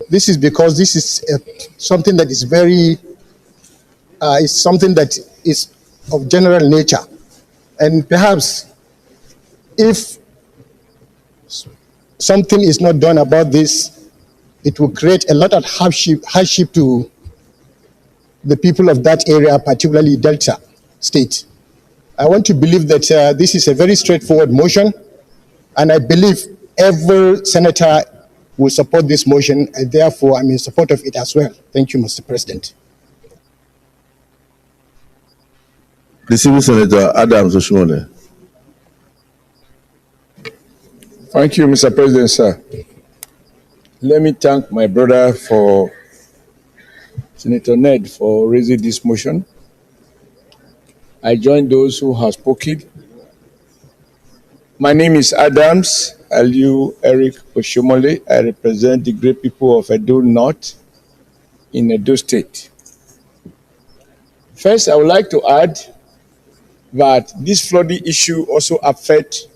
this is because this is something that is very, is something that is of general nature. And perhaps if something is not done about this, it will create a lot of hardship to the people of that area, particularly Delta State. I want to believe that this is a very straightforward motion, and I believe every senator will support this motion, and therefore I'm in support of it as well. Thank you, Mr. President. Distinguished Senator Adams Oshimole. Thank you, Mr. President, sir. Let me thank my brother for Senator Ned for raising this motion. I join those who have spoken. My name is Adams Aliu Eric Oshimole. I represent the great people of Edo North in Edo State. First, I would like to add that this flooding issue also affects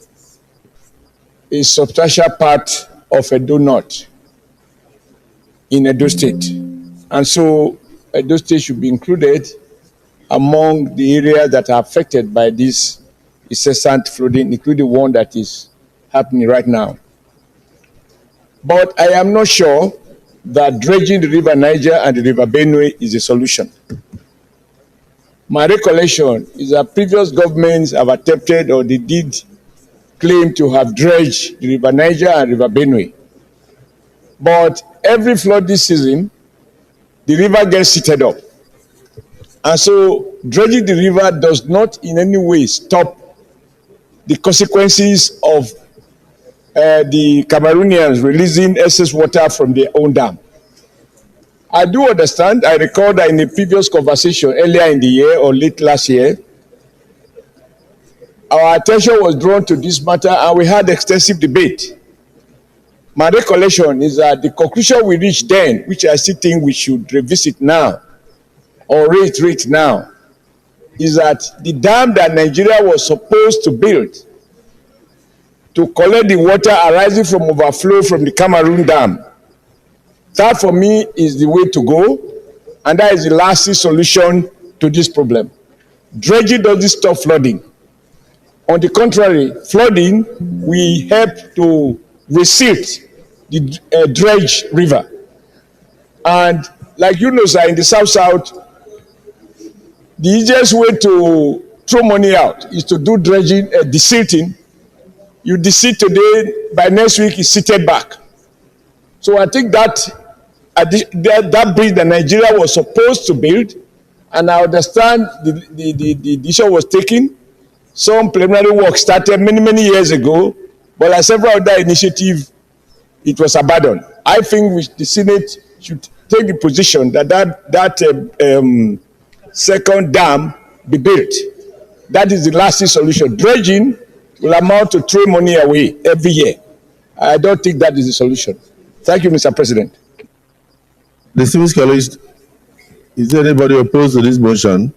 a substantial part of Edo North in Edo State. And so Edo State should be included among the areas that are affected by this incessant flooding, including one that is happening right now. But I am not sure that dredging the River Niger and the River Benue is a solution. My recollection is that previous governments have attempted, or they did claim to have dredged the River Niger and River Benue. But every flood this season, the river gets heated up. And so dredging the river does not in any way stop the consequences of the Cameroonians releasing excess water from their own dam. I do understand, I recall that in a previous conversation earlier in the year or late last year, our attention was drawn to this matter and we had extensive debate. My recollection is that the conclusion we reached then, which I still think we should revisit now, or reiterate now, is that the dam that Nigeria was supposed to build to collect the water arising from overflow from the Cameroon dam, that for me is the way to go, and that is the lasting solution to this problem. Dredging doesn't stop flooding. On the contrary, flooding will help to resilt the dredge river. And like you know, sir, in the South-South, the easiest way to throw money out is to do dredging, desilting. You desilt today, by next week it's silted back. So I think that bridge that Nigeria was supposed to build, and I understand the decision was taken. Some preliminary work started many years ago, but like several other initiatives, it was abandoned. I think the Senate should take the position that second dam be built. That is the lasting solution. Dredging will amount to throw money away every year. I don't think that is the solution. Thank you, Mr. President. Distinguished colleagues, is there anybody opposed to this motion?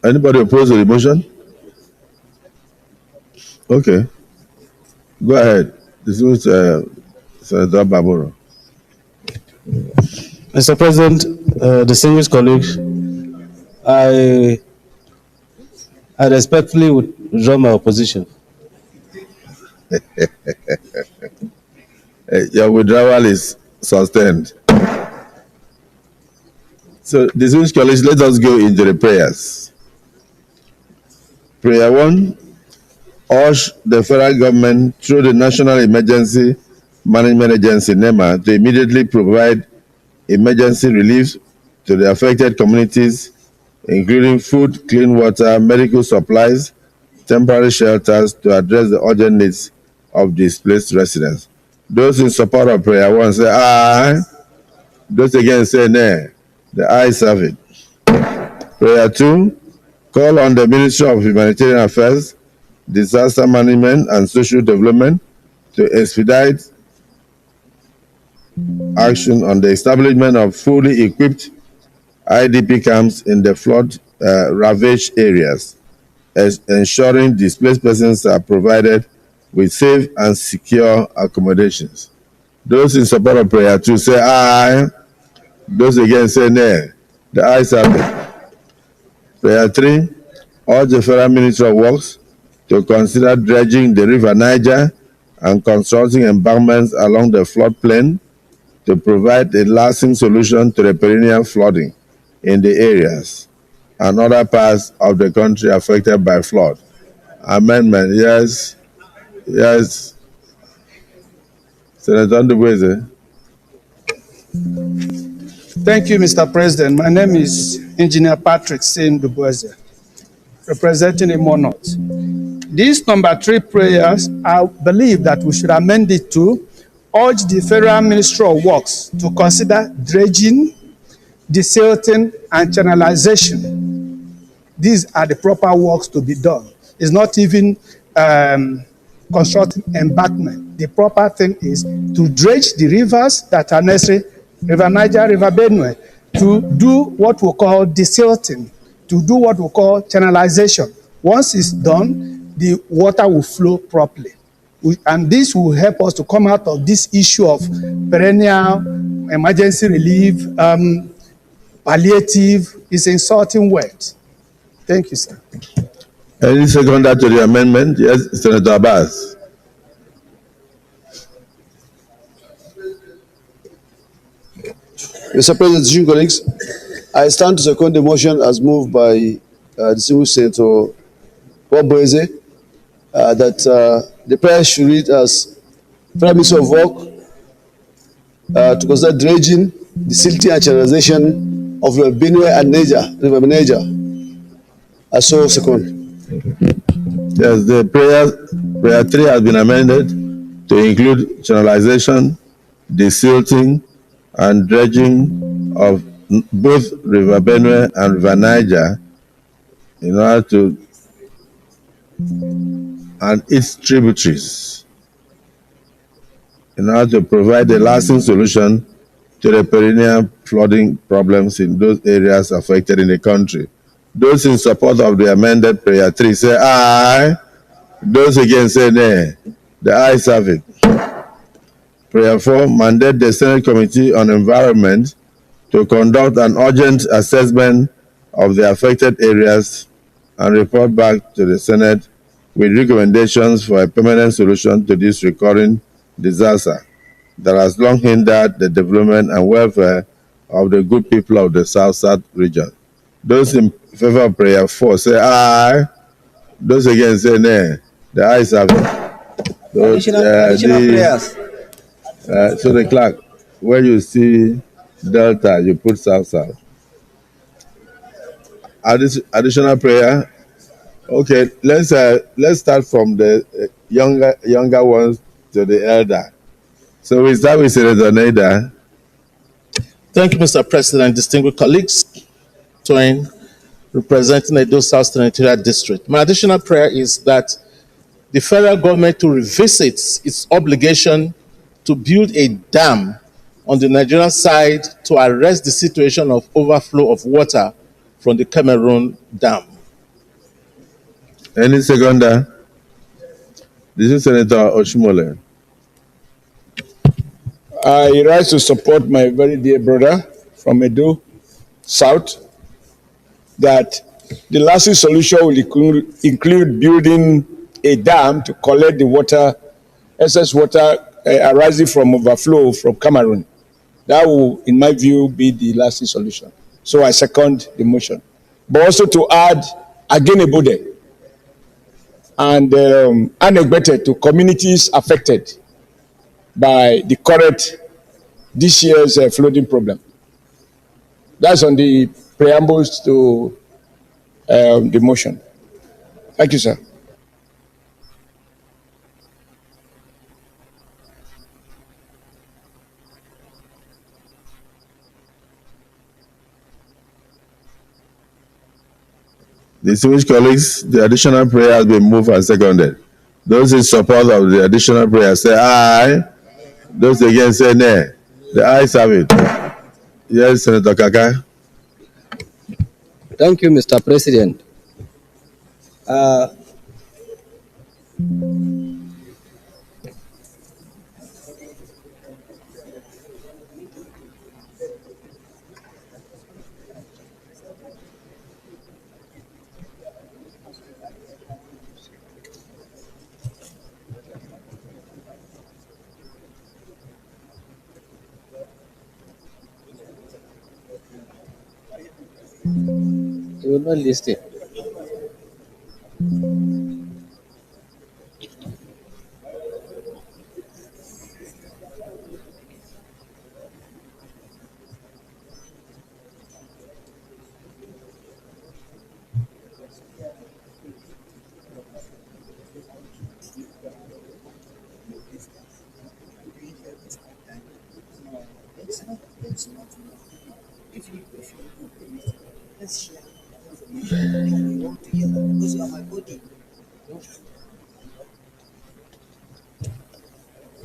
Anybody opposed to the motion? Okay. Go ahead. Distinguished Senator Baburo. Mr. President, distinguished colleagues, I respectfully withdraw my opposition. Your withdrawal is sustained. So, distinguished colleagues, let us go into the prayers. Prayer 1, urge the federal government through the National Emergency Management Agency, NEMA, to immediately provide emergency relief to the affected communities, including food, clean water, medical supplies, temporary shelters, to address the urgent needs of displaced residents. Those in support of prayer 1 say aye. Those against say nay. The ayes have it. Prayer 2, call on the Ministry of Humanitarian Affairs, Disaster Management and Social Development to expedite action on the establishment of fully equipped IDP camps in the flood-ravaged areas, ensuring displaced persons are provided with safe and secure accommodations. Those in support of prayer 2 say aye. Those against say nay. The ayes have it. Prayer 3, urge the Federal Ministry of Works to consider dredging the River Niger and constructing embankments along the floodplain to provide a lasting solution to the perennial flooding in the areas and other parts of the country affected by flood. Amendment, yes. Yes. Senator Ndubueze. Thank you, Mr. President. My name is Engineer Patrick Ndubueze, representing Imo North. This number 3 prayers, I believe that we should amend it to urge the Federal Ministry of Works to consider dredging, desilting, and channelization. These are the proper works to be done. It's not even constructing embankment. The proper thing is to dredge the rivers that are necessary, River Niger, River Benue, to do what we call desilting, to do what we call channelization. Once it's done, the water will flow properly. And this will help us to come out of this issue of perennial emergency relief, palliative. Is insulting word. Thank you, sir. Any seconder to the amendment? Yes, Senator Abbas. Mr. President, colleagues, I stand to second the motion as moved by distinguished Senator Boise that the prayer should read as Prime Minister of Work to consider dredging, desilting, and channelization of River Benue and River Niger. I so second. Yes, the prayer 3 has been amended to include channelization, desilting, and dredging of both River Benue and River Niger in order to and its tributaries in order to provide a lasting solution to the perennial flooding problems in those areas affected in the country. Those in support of the amended prayer 3 say aye. Those against say nay. The ayes have it. Prayer 4, mandate the Senate Committee on Environment to conduct an urgent assessment of the affected areas and report back to the Senate with recommendations for a permanent solution to this recurring disaster that has long hindered the development and welfare of the good people of the South-South region. Those in favor of prayer 4 say aye. Those against say nay. The ayes have it. Additional prayers. So the clerk, where you see Delta, you put South-South. Additional prayer. Okay, let's start from the younger ones to the elder. So we start with Senator Neda. Thank you, Mr. President, distinguished colleagues, representing Edo South Senatorial District. My additional prayer is that the federal government to revisit its obligation to build a dam on the Nigerian side to arrest the situation of overflow of water from the Cameroon dam. Any seconder? This is Senator Oshimole. I rise to support my very dear brother from Edo South that the lasting solution will include building a dam to collect the water, excess water arising from overflow from Cameroon. That will, in my view, be the lasting solution. So I second the motion. But also to add again a body and unexpected to communities affected by the current this year's flooding problem. That's on the preambles to the motion. Thank you, sir. Distinguished colleagues, the additional prayer has been moved and seconded. Those in support of the additional prayer say aye. Those against say nay. The ayes have it. Yes, Senator Kaka. Thank you, Mr. President. You will not listen.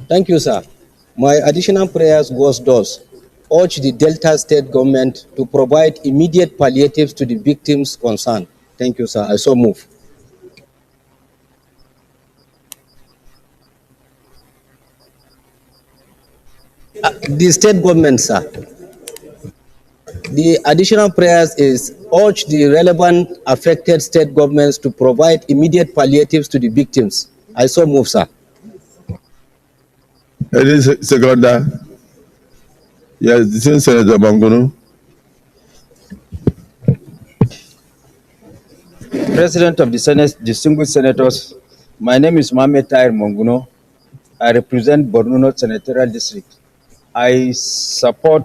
Thank you, sir. My additional prayers goes thus. Urge the Delta State government to provide immediate palliatives to the victims concerned. Thank you, sir. I so move. The state government, sir. The additional prayers is urge the relevant affected state governments to provide immediate palliatives to the victims. I so move, sir. Any seconder? Yes, the same Senator Bangono. President of the Senate, distinguished senators, my name is Mohamed Tahir Monguno. I represent Borno North Senatorial District. I second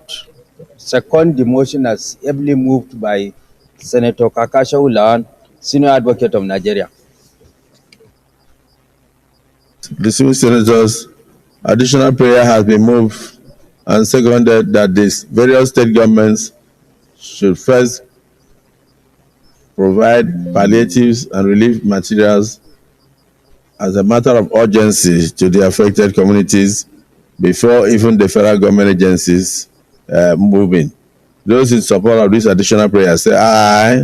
the motion as ably moved by Senator Kakasha Ulawan, Senior Advocate of Nigeria. Distinguished senators, additional prayer has been moved and seconded that these various state governments should first provide palliatives and relief materials as a matter of urgency to the affected communities before even the federal government agencies move in. Those in support of this additional prayer say aye.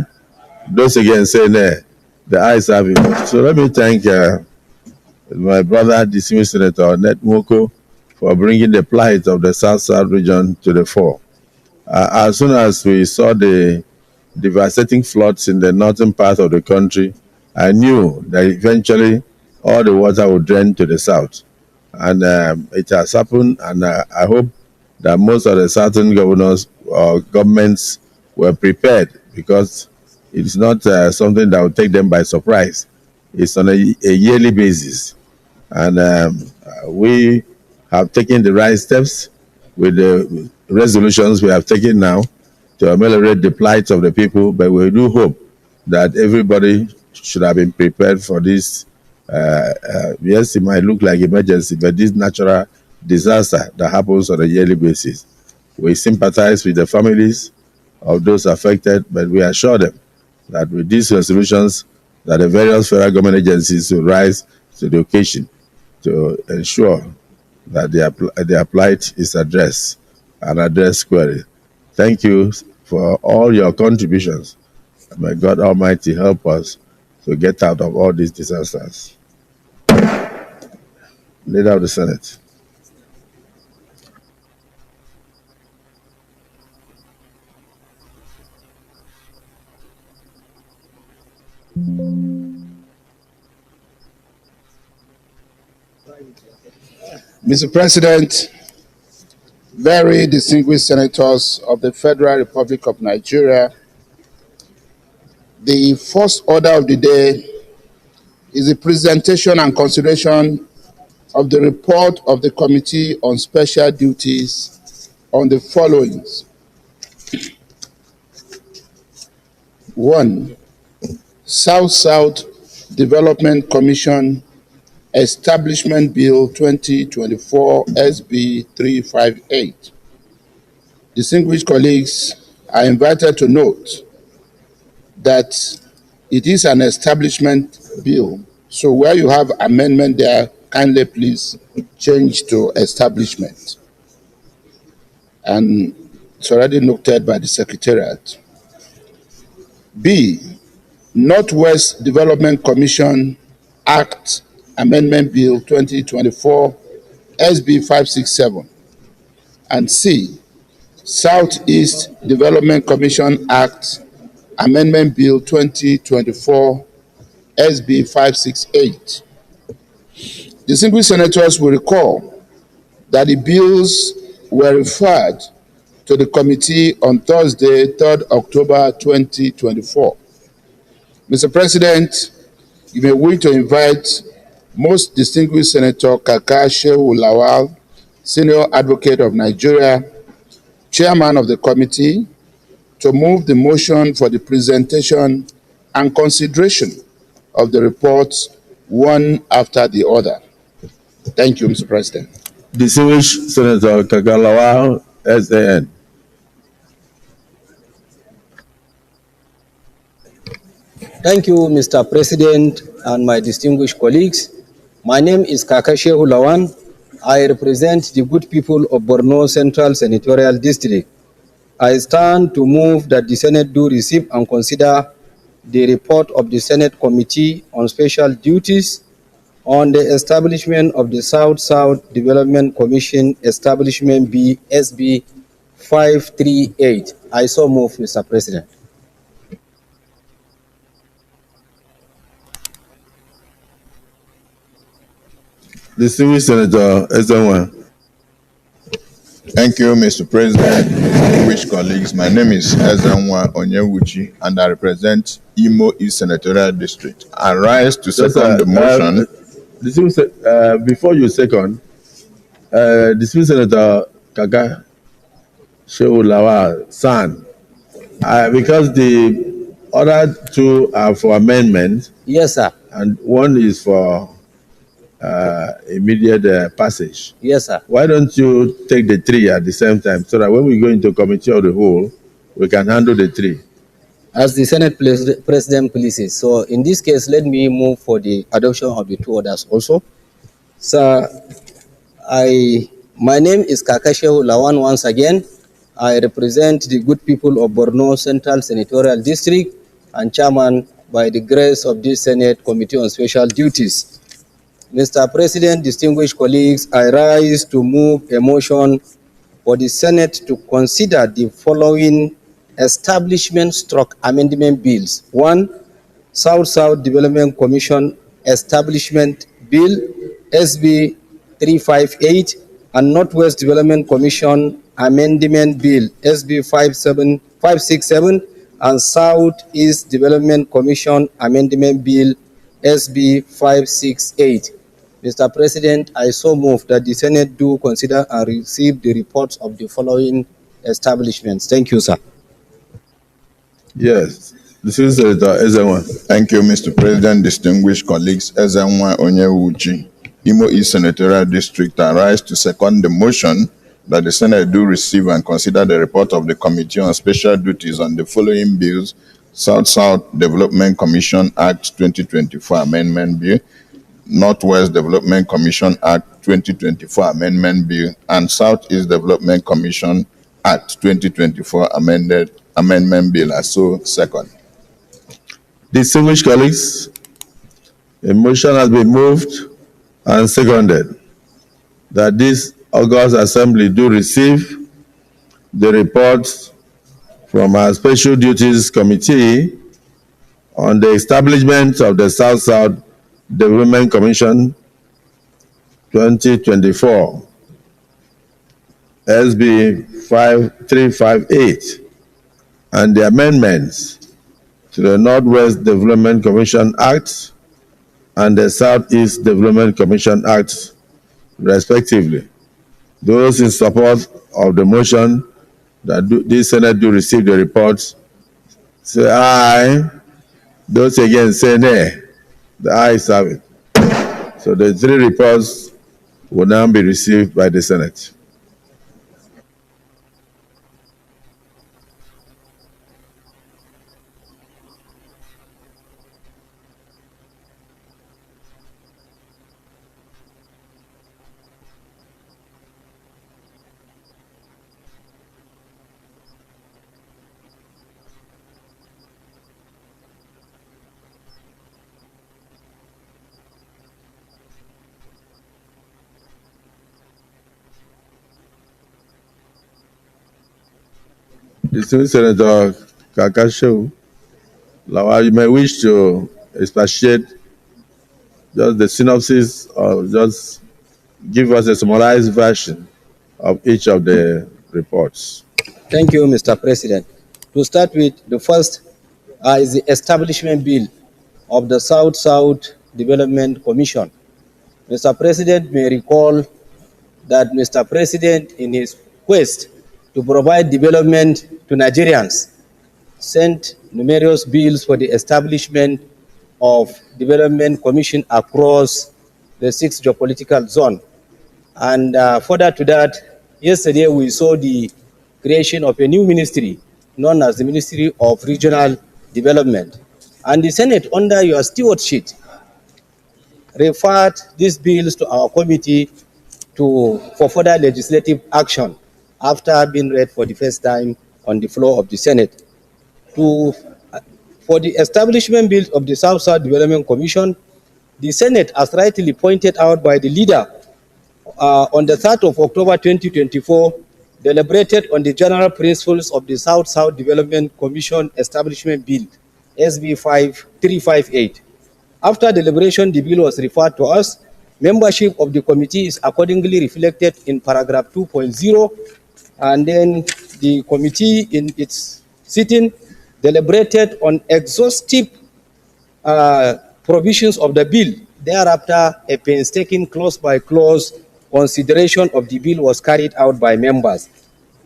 Those against say nay. The ayes have it. So let me thank my brother, distinguished Senator Ned Moko, for bringing the plight of the South-South region to the fore. As soon as we saw the devastating floods in the northern part of the country, I knew that eventually all the water would drain to the south. And it has happened, and I hope that most of the southern governors or governments were prepared, because it's not something that will take them by surprise. It's on a yearly basis. And we have taken the right steps with the resolutions we have taken now to ameliorate the plight of the people, but we do hope that everybody should have been prepared for this. Yes, it might look like emergency, but this natural disaster that happens on a yearly basis. We sympathize with the families of those affected, but we assure them that with these resolutions, that the various federal government agencies will rise to the occasion to ensure that their plight is addressed and addressed squarely. Thank you for all your contributions. May God Almighty help us to get out of all these disasters. Leader of the Senate. Mr. President, very distinguished senators of the Federal Republic of Nigeria, the first order of the day is the presentation and consideration of the report of the Committee on Special Duties on the following. 1. South-South Development Commission Establishment Bill 2024 SB 358. Distinguished colleagues are invited to note that it is an establishment bill. So where you have amendment there, kindly please change to establishment. And it's already noted by the Secretariat. B, Northwest Development Commission Act Amendment Bill 2024 SB 567. And C, Southeast Development Commission Act Amendment Bill 2024 SB 568. Distinguished senators will recall that the bills were referred to the committee on Thursday, 3rd October 2024. Mr. President, you may wish to invite Most Distinguished Senator Kaka Shehu Lawal, Senior Advocate of Nigeria, Chairman of the committee, to move the motion for the presentation and consideration of the reports one after the other. Thank you, Mr. President. Distinguished Senator Kaka Lawal, SAN. Thank you, Mr. President, and my distinguished colleagues. My name is Kaka Shehu Lawan. I represent the good people of Borno Central Senatorial District. I stand to move that the Senate do receive and consider the report of the Senate Committee on Special Duties on the establishment of the South-South Development Commission Establishment B SB 538. I so move, Mr. President. Distinguished Senator SN1. Thank you, Mr. President. Distinguished colleagues, my name is Ezenwa Onyewuchi, and I represent Imo East Senatorial District. I rise to second the motion. Before you second, Distinguished Senator Kaka Shehu Lawal, San, because the other two are for amendment. Yes, sir. And one is for immediate passage. Yes, sir. Why don't you take the three at the same time so that when we go into committee of the whole, we can handle the three? As the Senate President pleases. So in this case, let me move for the adoption of the two others also. Sir, my name is Kaka Shehu Lawan once again. I represent the good people of Borno Central Senatorial District and chairman by the grace of this Senate Committee on Special Duties. Mr. President, distinguished colleagues, I rise to move a motion for the Senate to consider the following establishment/amendment bills. 1. South-South Development Commission Establishment Bill, SB 358, and Northwest Development Commission Amendment Bill, SB 567, and Southeast Development Commission Amendment Bill, SB 568. Mr. President, I so move that the Senate do consider and receive the reports of the following establishments. Thank you, sir. Yes. This is Ezenwa. Thank you, Mr. President. Distinguished colleagues, Ezenwa Onyewuchi, Imo East Senatorial District, I rise to second the motion that the Senate do receive and consider the report of the Committee on Special Duties on the following bills: South-South Development Commission Act 2024 Amendment Bill, Northwest Development Commission Act 2024 Amendment Bill, and Southeast Development Commission Act 2024 Amendment Bill. I so second. Distinguished colleagues, a motion has been moved and seconded that this August Assembly do receive the reports from our Special Duties Committee on the establishment of the South-South Development Commission 2024, SB 5358, and the amendments to the Northwest Development Commission Act and the Southeast Development Commission Act, respectively. Those in support of the motion that this Senate do receive the reports, say aye. Those again say nay. The ayes have it. So the three reports will now be received by the Senate. Distinguished Senator Kaka Shehu Lawal, you may wish to expatiate just the synopsis or just give us a summarized version of each of the reports. Thank you, Mr. President. To start with, the first is the establishment bill of the South-South Development Commission. Mr. President may recall that Mr. President, in his quest to provide development to Nigerians, sent numerous bills for the establishment of development commission across the 6 geopolitical zone. And further to that, yesterday we saw the creation of a new ministry known as the Ministry of Regional Development. And the Senate, under your stewardship, referred these bills to our committee for further legislative action after being read for the first time on the floor of the Senate. For the establishment bill of the South-South Development Commission, the Senate, as rightly pointed out by the leader, on the 3rd of October 2024, deliberated on the general principles of the South-South Development Commission Establishment Bill, SB 5358. After deliberation, the bill was referred to us. Membership of the committee is accordingly reflected in paragraph 2.0, and then the committee in its sitting deliberated on exhaustive provisions of the bill. Thereafter, a painstaking clause-by-clause consideration of the bill was carried out by members.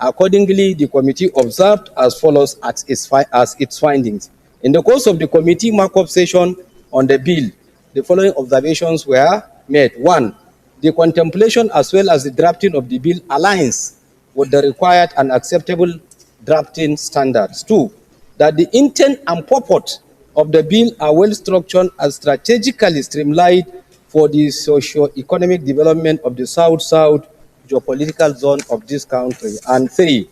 Accordingly, the committee observed as follows as its findings. In the course of the committee markup session on the bill, the following observations were made. 1. The contemplation as well as the drafting of the bill aligns with the required and acceptable drafting standards. 2. That the intent and purport of the bill are well structured and strategically streamlined for the socio-economic development of the South-South geopolitical zone of this country. And 3.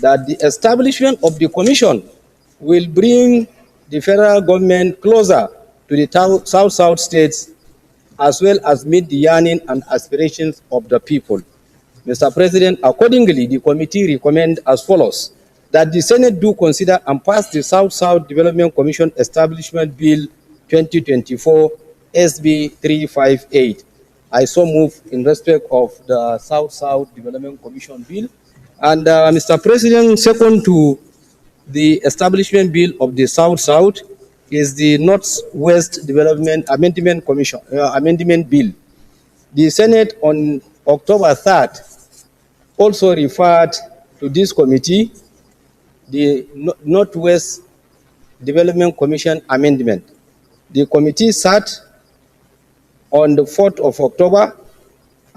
That the establishment of the commission will bring the federal government closer to the South-South states, as well as meet the yearning and aspirations of the people. Mr. President, accordingly, the committee recommends as follows: that the Senate do consider and pass the South-South Development Commission Establishment Bill 2024 SB 358. I so move in respect of the South-South Development Commission Bill. And Mr. President, second to the Establishment Bill of the South-South is the Northwest Development Amendment Commission Amendment Bill. The Senate on October 3rd also referred to this committee the Northwest Development Commission Amendment. The committee sat on the 4th of October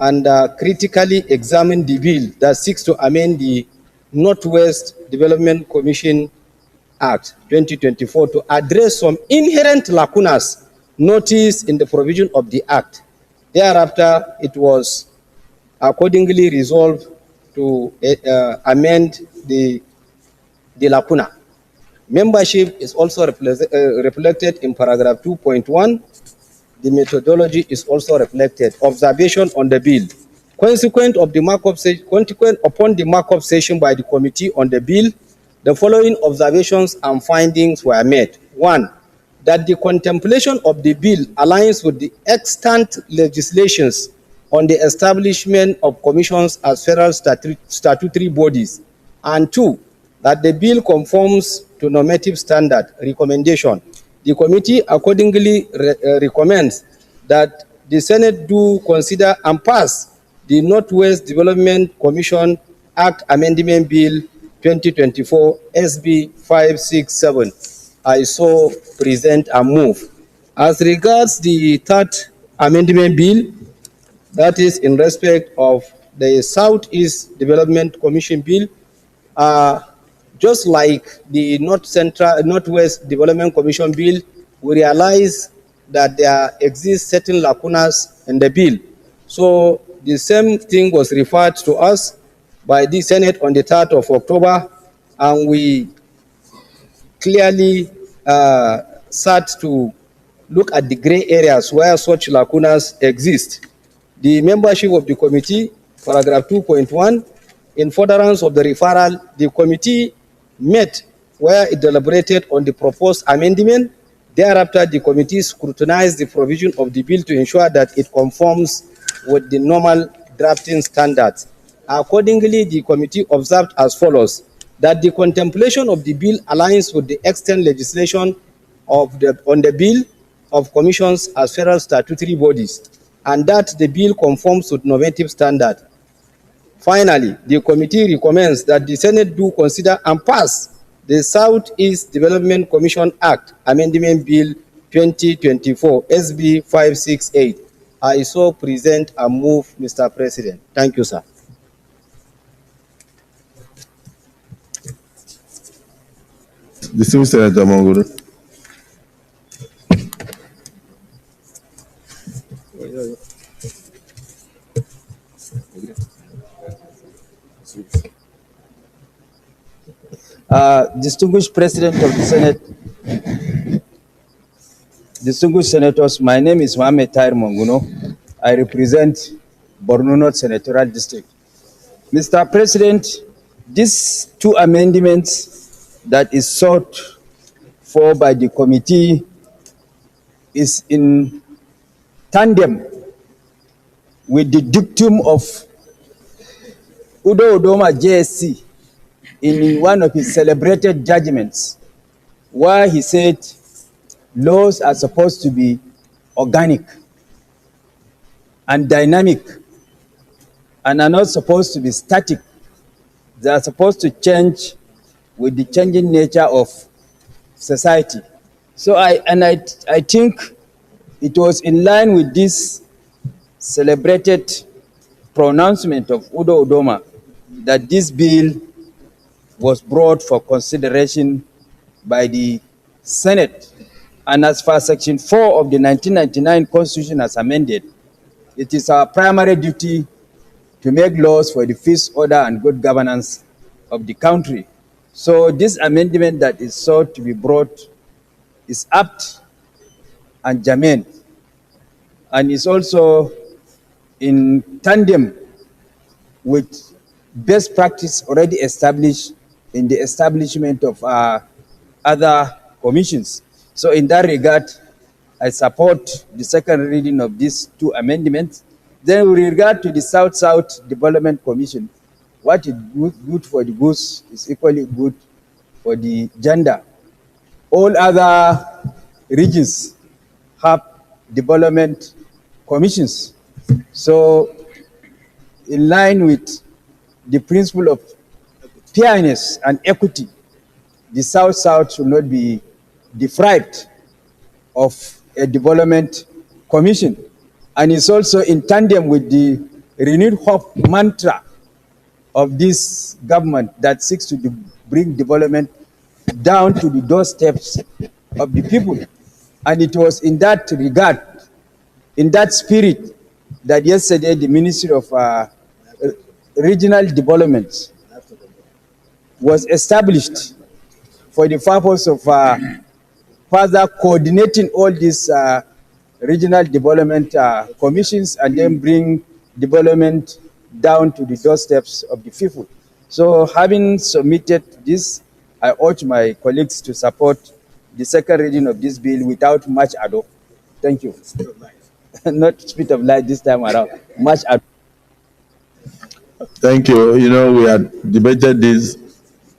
and critically examined the bill that seeks to amend the Northwest Development Commission Act 2024 to address some inherent lacunas noticed in the provision of the Act. Thereafter, it was accordingly resolved to amend the lacuna. Membership is also reflected in paragraph 2.1. The methodology is also reflected. Observation on the bill. Consequent upon the markup session by the committee on the bill, the following observations and findings were made. 1. That the contemplation of the bill aligns with the extant legislations on the establishment of commissions as federal statutory bodies. And 2. That the bill conforms to normative standard recommendation. The committee accordingly recommends that the Senate do consider and pass the Northwest Development Commission Act Amendment Bill 2024 SB 567. I so present and move. As regards the third amendment bill, that is in respect of the Southeast Development Commission Bill, just like the Northwest Development Commission Bill, we realize that there exist certain lacunas in the bill. So the same thing was referred to us by the Senate on the 3rd of October, and we clearly sought to look at the gray areas where such lacunas exist. The membership of the committee, paragraph 2.1, in furtherance of the referral, the committee met where it deliberated on the proposed amendment. Thereafter, the committee scrutinized the provision of the bill to ensure that it conforms with the normal drafting standards. Accordingly, the committee observed as follows: that the contemplation of the bill aligns with the extant legislation on the bill of commissions as federal statutory bodies, and that the bill conforms with normative standard. Finally, the committee recommends that the Senate do consider and pass the Southeast Development Commission Act Amendment Bill 2024 SB 568. I so present and move, Mr. President. Thank you, sir. Distinguished Senator Monguru. Distinguished President of the Senate, distinguished senators, my name is Mohamed Tahir Monguno. I represent Borno North Senatorial District. Mr. President, these two amendments that is sought for by the committee is in tandem with the dictum of Udo Odoma JSC in one of his celebrated judgments, where he said laws are supposed to be organic and dynamic and are not supposed to be static. They are supposed to change with the changing nature of society. So I think it was in line with this celebrated pronouncement of Udo Odoma that this bill was brought for consideration by the Senate. And as far as Section 4 of the 1999 Constitution as amended, it is our primary duty to make laws for the peace, order, and good governance of the country. So this amendment that is sought to be brought is apt and germane, and is also in tandem with best practice already established in the establishment of other commissions. So in that regard, I support the second reading of these two amendments. Then with regard to the South-South Development Commission, what is good for the goose is equally good for the gender. All other regions have development commissions. So in line with the principle of fairness and equity, the South-South should not be deprived of a development commission. And it's also in tandem with the renewed hope mantra of this government that seeks to bring development down to the doorsteps of the people. And it was in that regard, in that spirit, that yesterday the Ministry of Regional Development was established for the purpose of further coordinating all these regional development commissions and then bring development down to the doorsteps of the people. So having submitted this, I urge my colleagues to support the second reading of this bill without much ado. Thank you. Not speed of light this time around, much ado. Thank you. You know, we had debated this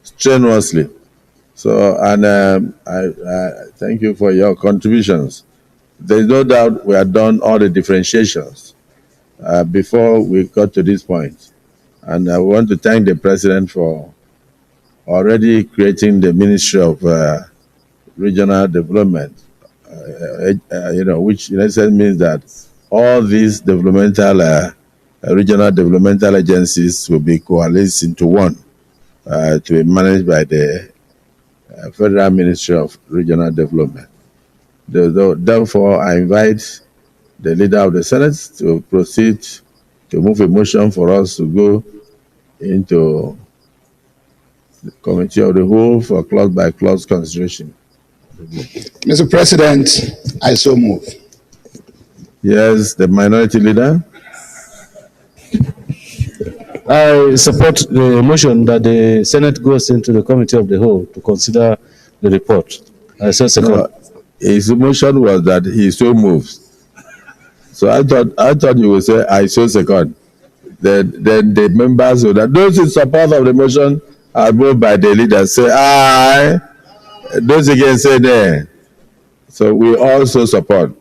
strenuously. So, and I thank you for your contributions. There's no doubt we have done all the differentiations before we got to this point. And I want to thank the President for already creating the Ministry of Regional Development, which in essence means that all these developmental, regional developmental agencies will be coalesced into one to be managed by the Federal Ministry of Regional Development. Therefore, I invite the Leader of the Senate to proceed to move a motion for us to go into the Committee of the Whole for clause-by-clause consideration. Mr. President, I so move. Yes, the Minority Leader. I support the motion that the Senate goes into the Committee of the Whole to consider the report. I say second. No, his motion was that he so moves. So I thought you would say I so second. Then the members, so that those in support of the motion I'll move by the leader. Say aye. Those against say nay. So we also support.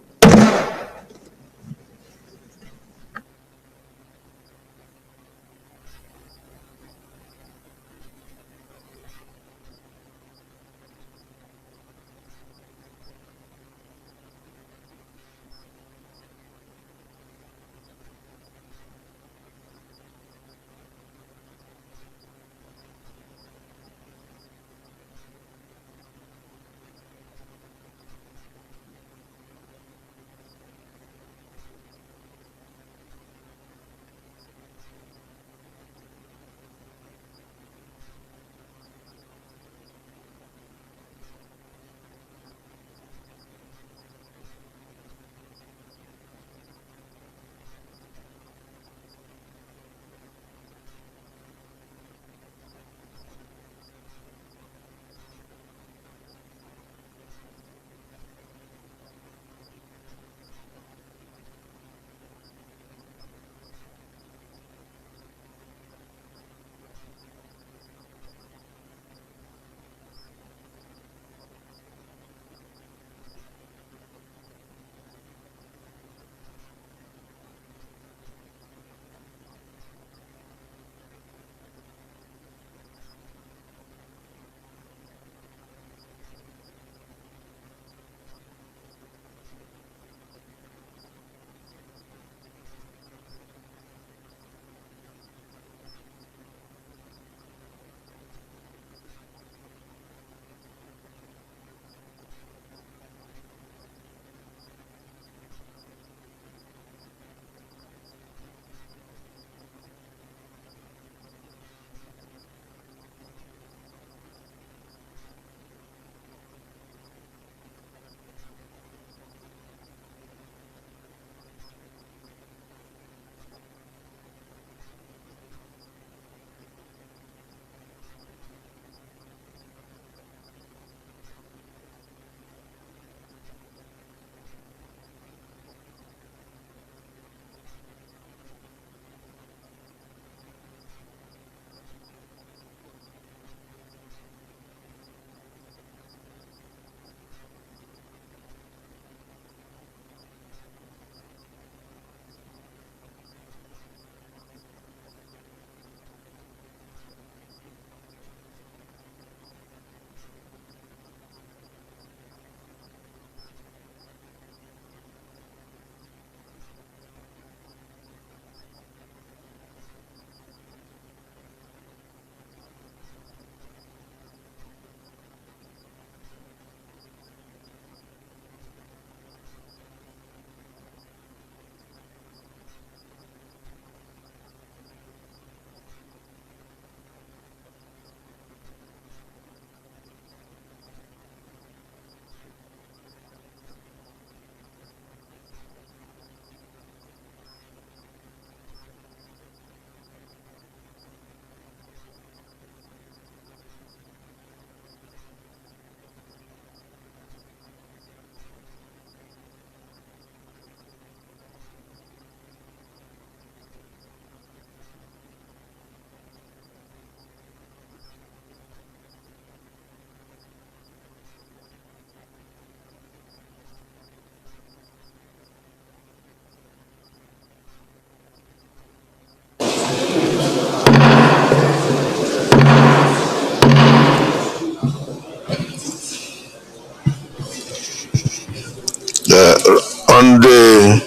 On the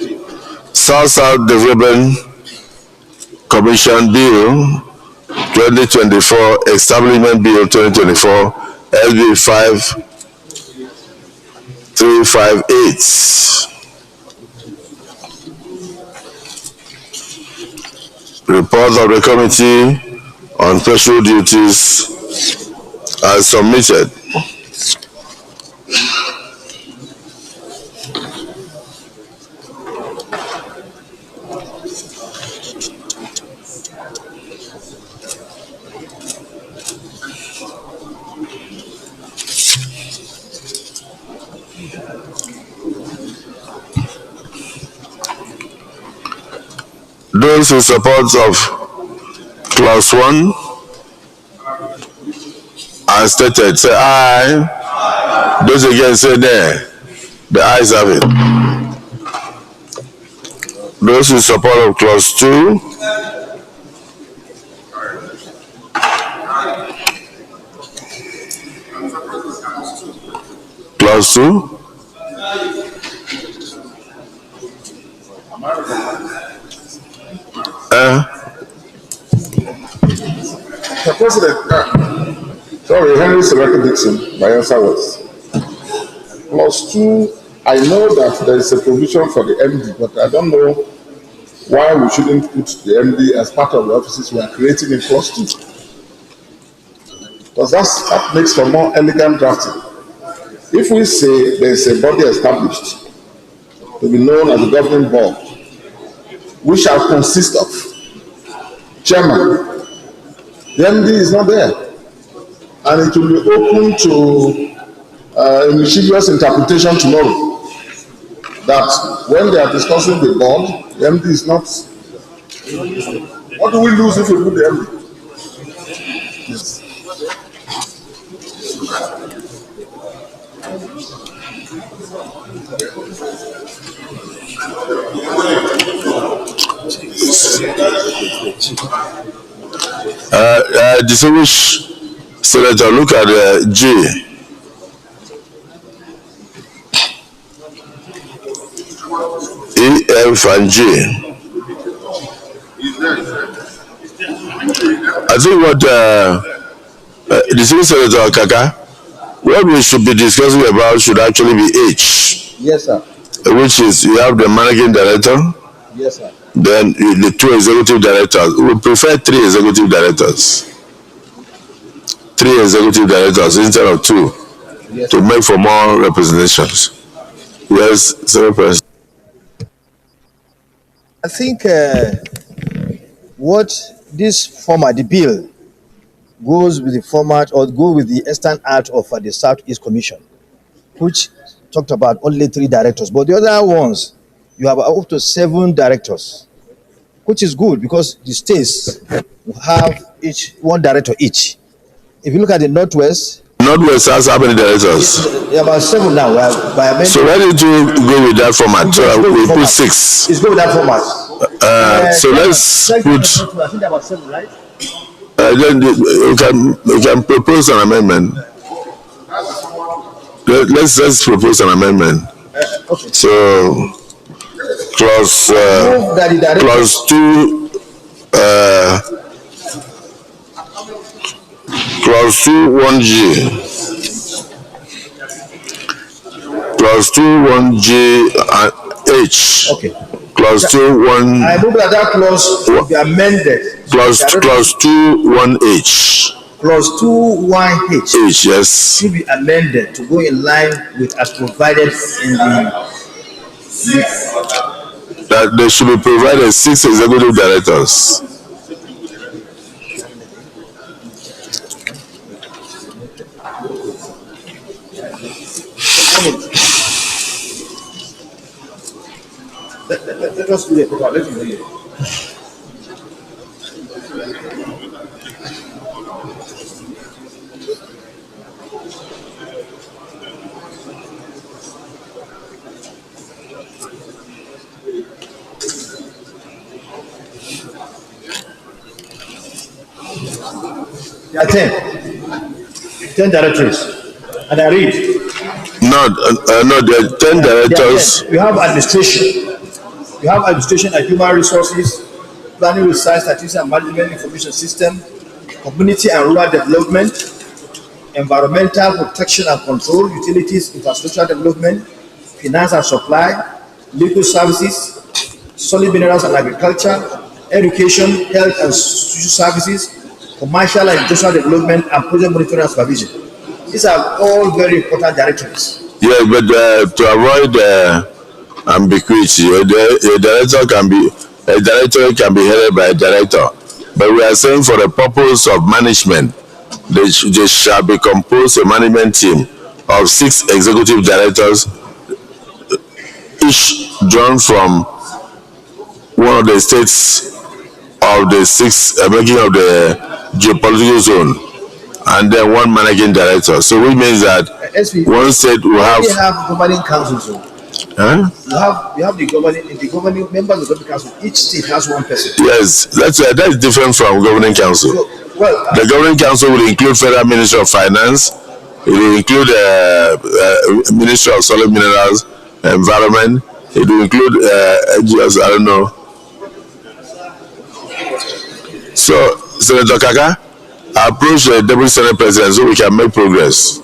South-South Development Commission Bill 2024, Establishment Bill 2024, SB 5358. Report of the Committee on Special Duties as submitted. Those in support of Clause 1, as stated, say aye. Those against say nay. The ayes have it. Those in support of clause 2. Clause 2. Mr. President, sorry, Henry Seraki Dixon, Bayelsa West. Clause 2, I know that there is a provision for the MD, but I don't know why we shouldn't put the MD as part of the offices we are creating in clause 2. Because that makes for more elegant drafting. If we say there is a body established to be known as the governing board, which shall consist of chairman, the MD is not there, and it will be open to a mischievous interpretation tomorrow that when they are discussing the board, the MD is not. What do we lose if we put the MD? Yes. Distinguished Senator, look at G. E, F, and G. I think what Distinguished Senator Kaka, what we should be discussing about should actually be H. Yes, sir. Which is you have the managing director. Yes, sir. Then the 2 executive directors. We prefer 3 executive directors. 3 executive directors instead of 2, yes, to make for more representations. Yes, Sir President. I think what this format, the bill, goes with the format or go with the Eastern Art of the Southeast Commission, which talked about only 3 directors. But the other ones, you have up to 7 directors, which is good because the states have each 1 director each. If you look at the Northwest has how many directors? About 7 now. So why did you go with that format? We put 6. It's good with that format. So let's put. I think about 7, right? Then you can propose an amendment. Let's propose an amendment. Okay. So clause 2. Clause 2 1G. Clause 2 1G and H. Okay. Clause 2 1. I move that clause will be amended. Clause 2 1H. Clause 2 1H. H, yes. Should be amended to go in line with as provided in the. That they should be provided 6 executive directors. Let us do it. Let me do it. There are 10 directories, and I read. No, there are 10 directors. You have administration. You have administration and human resources, planning, research, statistics and management information system, community and rural development, environmental protection and control, utilities, infrastructure development, finance and supply, legal services, solid minerals and agriculture, education, health and social services, commercial and industrial development, and project monitoring and supervision. These are all very important directories. Yeah, but to avoid ambiguity, a director can be headed by a director. But we are saying for the purpose of management, they shall be composed a management team of 6 executive directors, each drawn from one of the states of the 6 making of the geopolitical zone. and then one managing director. So which means that one state will have. We have governing councils. Huh? You have the governing members of the governing council. Each state has one person. Yes, that's different from governing council. So, the governing council will include Federal Ministry of Finance. It will include Ministry of Solid Minerals, Environment. It will include NGOs, I don't know. So, Senator Kaka, approach the Deputy Senate President so we can make progress.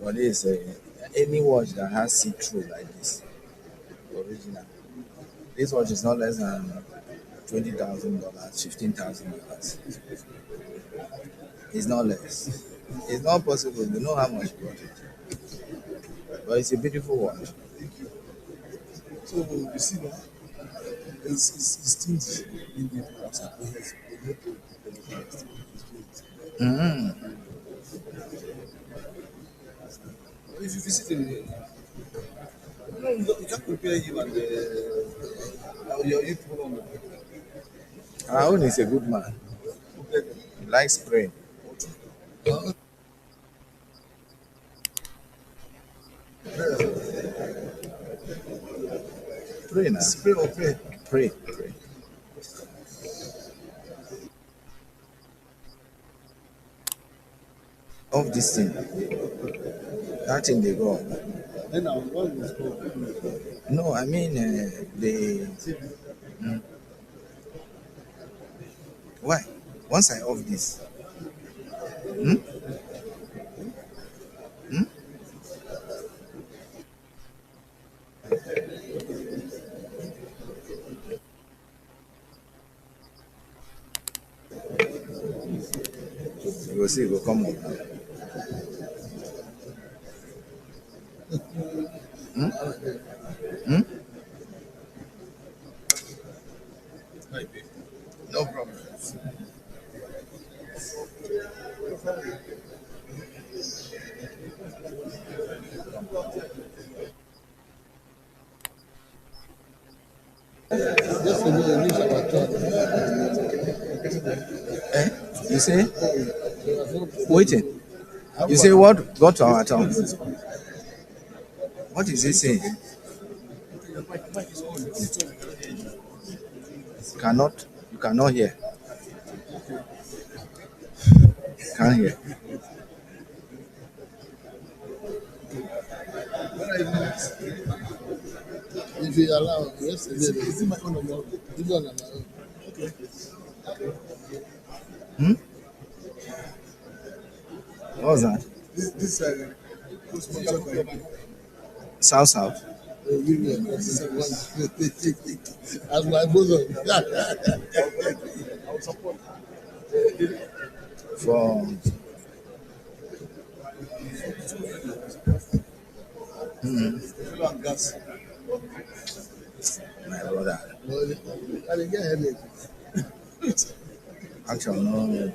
But this any watch that has see-through like this, original. This watch is not less than $20,000, $15,000. It's not less. It's not possible. You know how much you got it. But it's a beautiful watch. So you see that it's stingy in the WhatsApp. If you visit the no, you can't compare him and your youth program. Our own is a good man. He likes praying. Pray now. Pray or pray? Pray. Of this thing. That thing they go. Then our one is called. No, I mean the. Why? Once I off this. You will see, it will come up. No problem. You say? Waiting. You say what? Go to our town. What is he saying? You cannot hear. Can't hear. If you allow, yes, is it my own or your own? Okay. What was that? This sponsored by South. Union. This is one as my bosom. For Gas. my brother. I didn't get headache. Actually, no.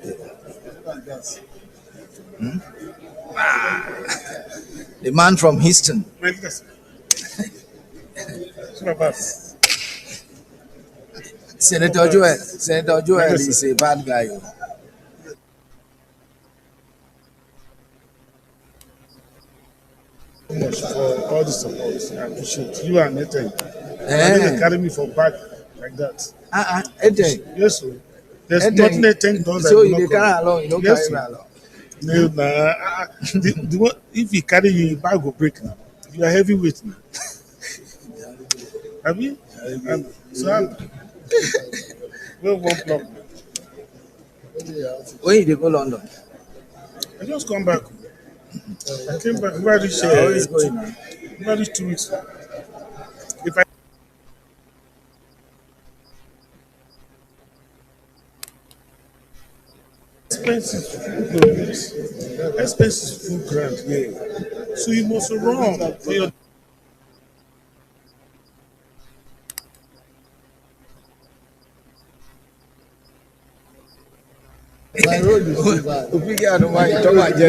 Gas. The man from Houston. Senator Joel is a bad guy. Much for all the support. I appreciate you and Nathan. They carry me for back like that. Yes, sir. There's nothing Nathan does. So you carry along, you don't carry me along. No, if he carry you, your back will break now. You are heavyweight now. Have you? So we have 1 block. When you go London? I just come back. I came back. Nobody Always going now. Nobody 2 weeks. If I expensive food grant, yeah. So you must run for your. My road is too bad.